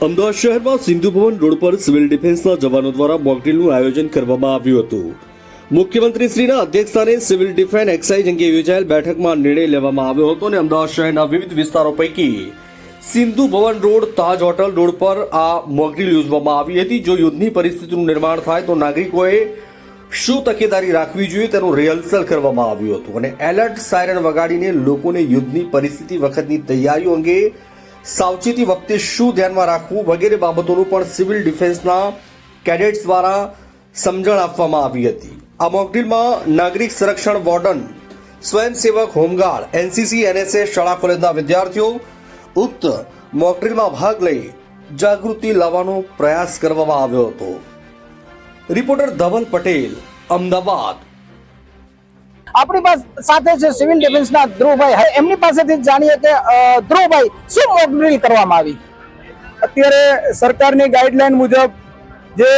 અમદાવાદ શહેરમાં સિંધુ ભવન રોડ પર સિવિલ ડિફેન્સના જવાનો દ્વારા મોક ડ્રીલનું આયોજન કરવામાં આવ્યું હતું। મુખ્યમંત્રીશ્રીના અધ્યક્ષસ્થાને સિવિલ ડિફેન્સ એક્સાઇઝ અંગે યોજાયેલ બેઠકમાં નિર્ણય લેવામાં આવ્યો હતો અને અમદાવાદ શહેરના વિવિધ વિસ્તારો પૈકી સિંધુ ભવન રોડ, તાજ હોટલ રોડ પર આ મોક ડ્રીલ યોજવામાં આવી હતી। જો યુદ્ધની પરિસ્થિતિનું નિર્માણ થાય તો નાગરિકોએ શું તકેદારી રાખવી જોઈએ તેનું રિહર્સલ કરવામાં આવ્યું હતું અને એલર્ટ સાયરન વગાડીને લોકોને યુદ્ધની પરિસ્થિતિ વખતની તૈયારીઓ અંગે સાવચેતી વખતે શું ધ્યાનમાં રાખવું વગેરે બાબતોનું પણ સિવિલ ડિફેન્સના કેડેટ્સ દ્વારા સમજણ આપવામાં આવી હતી। આ મોક ડ્રીલમાં નાગરિક સંરક્ષણ વોર્ડન, સ્વયંસેવક, હોમગાર્ડ, એનસીસી, એનએસએસ, શાળા કોલેજના વિદ્યાર્થીઓ ઉક્ત મોક ડ્રીલમાં ભાગ લઈ જાગૃતિ લાવવાનો પ્રયાસ કરવામાં આવ્યો હતો। રિપોર્ટર ધવલ પટેલ, અમદાવાદ। આપણી સાથે છે સિવિલ ડિફેન્સના ધ્રુવભાઈ। એમની પાસેથી જાણીએ કે ધ્રુવભાઈ, શું મોક ડ્રીલ કરવામાં આવી? અત્યારે સરકારની ગાઈડલાઈન મુજબ જે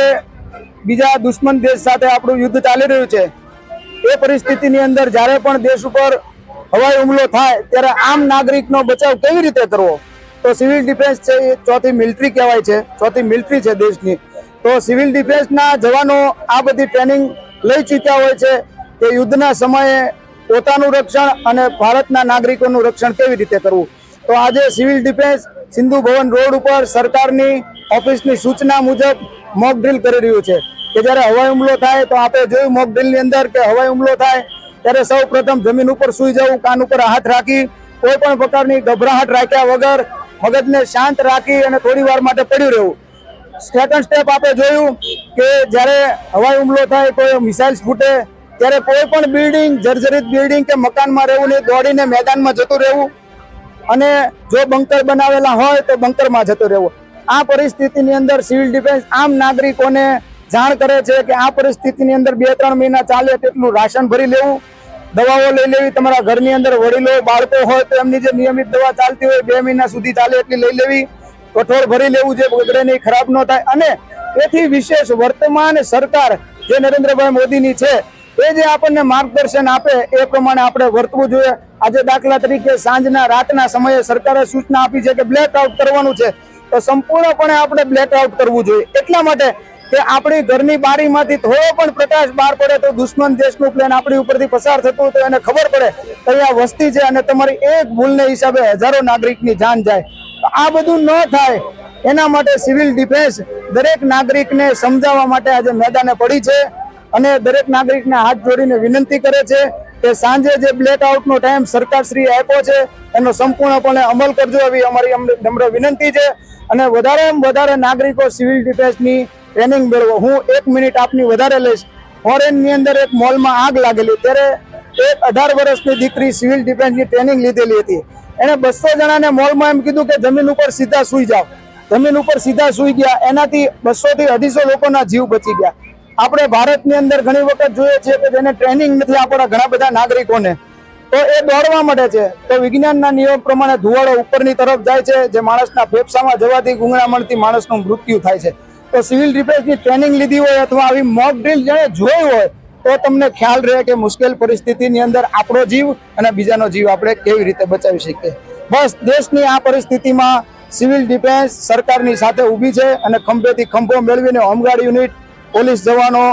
બીજા દુશ્મન દેશ સાથે આપણું યુદ્ધ ચાલી રહ્યું છે એ પરિસ્થિતિની અંદર જ્યારે પણ દેશ ઉપર હવાઈ હુમલો થાય ત્યારે આમ નાગરિકનો બચાવ કેવી રીતે કરવો, તો સિવિલ ડિફેન્સ છે એ ચોથી મિલિટરી કહેવાય છે, ચોથી મિલિટરી છે દેશની। તો સિવિલ ડિફેન્સના જવાનો આ બધી ટ્રેનિંગ લઈ ચૂક્યા હોય છે કે યુદ્ધના સમયે પોતાનું રક્ષણ અને ભારતના નાગરિકોનું રક્ષણ કેવી રીતે કરવું। તો આજે civil defence Sindhu Bhavan road ઉપર સરકારની ઓફિસની સૂચના મુજબ મોક ડ્રીલ કરી રહ્યું છે કે જ્યારે હવાઈ હુમલો થાય તો આપણે જોયું મોક ડ્રીલની અંદર કે હવાઈ હુમલો થાય ત્યારે સૌ પ્રથમ જમીન ઉપર સૂઈ જવું, કાન ઉપર હાથ રાખી, કોઈ પણ પ્રકારની ગભરાહટ રાખ્યા વગર મગજને શાંત રાખી અને થોડી વાર માટે પડ્યું રહેવું। સેકન્ડ સ્ટેપ આપણે જોયું કે જ્યારે હવાઈ હુમલો થાય કોઈ મિસાઇલ્સ ફૂટે ત્યારે કોઈ પણ બિલ્ડિંગ, જર્જરિત બિલ્ડિંગ કે મકાનમાં રહેવું નહીં, દોડીને મેદાનમાં જતું રહેવું અને જો બંકર બનાવેલા હોય તો બંકરમાં જતું રહેવું। આ પરિસ્થિતિની અંદર સિવિલ ડિફેન્સ આમ નાગરિકોને જાણ કરે છે કે આ પરિસ્થિતિની અંદર 2-3 મહિના ચાલે તેટલું રાશન ભરી લેવું, દવાઓ લઈ લેવી, તમારા ઘરની અંદર વડીલો, બાળકો હોય તો એમની જે નિયમિત દવા ચાલતી હોય 2 મહિના સુધી ચાલે એટલી લઈ લેવી, કઠોળ ભરી લેવું જે બગડે નહીં, ખરાબ ન થાય। અને એથી વિશેષ વર્તમાન સરકાર જે નરેન્દ્રભાઈ મોદીની છે એ જે આપણને માર્ગદર્શન આપે એ પ્રમાણે આપણે વર્તવું જોઈએ। આજે દાખલા તરીકે સાંજના રાતના સમયે સરકારે સૂચના આપી છે કે બ્લેક આઉટ કરવાનું છે, તો સંપૂર્ણપણે આપણે બ્લેક આઉટ કરવું જોઈએ। એટલા માટે કે આપણી ઘરની બારીમાંથી થોડો પણ પ્રકાશ બહાર પડે તો દુશ્મન દેશનું પ્લેન આપણી ઉપરથી પસાર થતું તો એને ખબર પડે કે આ વસ્તી છે અને તમારી એક ભૂલને હિસાબે હજારો નાગરિકની જાન જાય। તો આ બધું ન થાય એના માટે સિવિલ ડિફેન્સ દરેક નાગરિકને સમજાવવા માટે આજે મેદાને પડી છે અને દરેક નાગરિકને હાથ જોડીને વિનંતી કરે છે કે સાંજે જે બ્લેકઆઉટનો ટાઈમ સરકારશ્રીએ આપ્યો છે એનો સંપૂર્ણપણે અમલ કરજો એવી અમારી નમ્ર વિનંતી છે અને વધારેમાં વધારે નાગરિકો સિવિલ ડિફેન્સની ટ્રેનિંગ મેળવો। હું 1 મિનિટ આપની વધારે લઈશ। ફોરેનની અંદર એક મોલમાં આગ લાગેલી ત્યારે એક 18 વર્ષની દીકરી સિવિલ ડિફેન્સની ટ્રેનિંગ લીધેલી હતી, એને 200 જણાને મોલમાં એમ કીધું કે જમીન ઉપર સીધા સૂઈ જાઓ, જમીન ઉપર સીધા સૂઈ ગયા, એનાથી 200 થી 250 લોકોના જીવ બચી ગયા। આપણે ભારતની અંદર ઘણી વખત જોઈએ છીએ કે જેને ટ્રેનિંગ નથી આપણા ઘણા બધા નાગરિકોને, તો એ દોડવા માટે છે તો વિજ્ઞાનના નિયમ પ્રમાણે ધુવાડો ઉપરની તરફ જાય છે જે માણસના ફેફસામાં જવાથી ગુંગળામણથી માણસનું મૃત્યુ થાય છે। તો સિવિલ ડિફેન્સની ટ્રેનિંગ લીધી હોય અથવા આવી મોક ડ્રીલ જેને જોઈ હોય તો તમને ખ્યાલ રહે કે મુશ્કેલ પરિસ્થિતિની અંદર આપણો જીવ અને બીજાનો જીવ આપણે કેવી રીતે બચાવી શકીએ। બસ દેશની આ પરિસ્થિતિમાં સિવિલ ડિફેન્સ સરકારની સાથે ઊભી છે અને ખંભેથી ખંભો મેળવીને હોમગાર્ડ યુનિટ, પોલીસ જવાનો,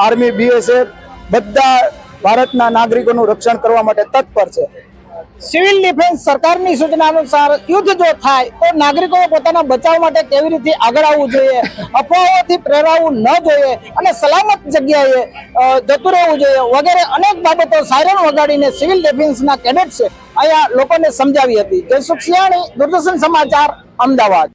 આર્મી, BSF બધા ભારતના નાગરિકોનું રક્ષણ કરવા માટે તત્પર છે। સિવિલ ડિફેન્સ સરકારની સૂચના અનુસાર યુદ્ધ જો થાય તો નાગરિકોએ પોતાના બચાવ માટે કેવી રીતે આગળ આવવું જોઈએ, અફવાઓથી પ્રેરાવું ન જોઈએ અને સલામત જગ્યાએ જતું રહેવું જોઈએ વગેરે અનેક બાબતો સાયરન વગાડીને સિવિલ ડિફેન્સના કેડેટ છે અહીંયા લોકોને સમજાવી હતી। જયસુખ સિયાણી, દૂરદર્શન સમાચાર, અમદાવાદ।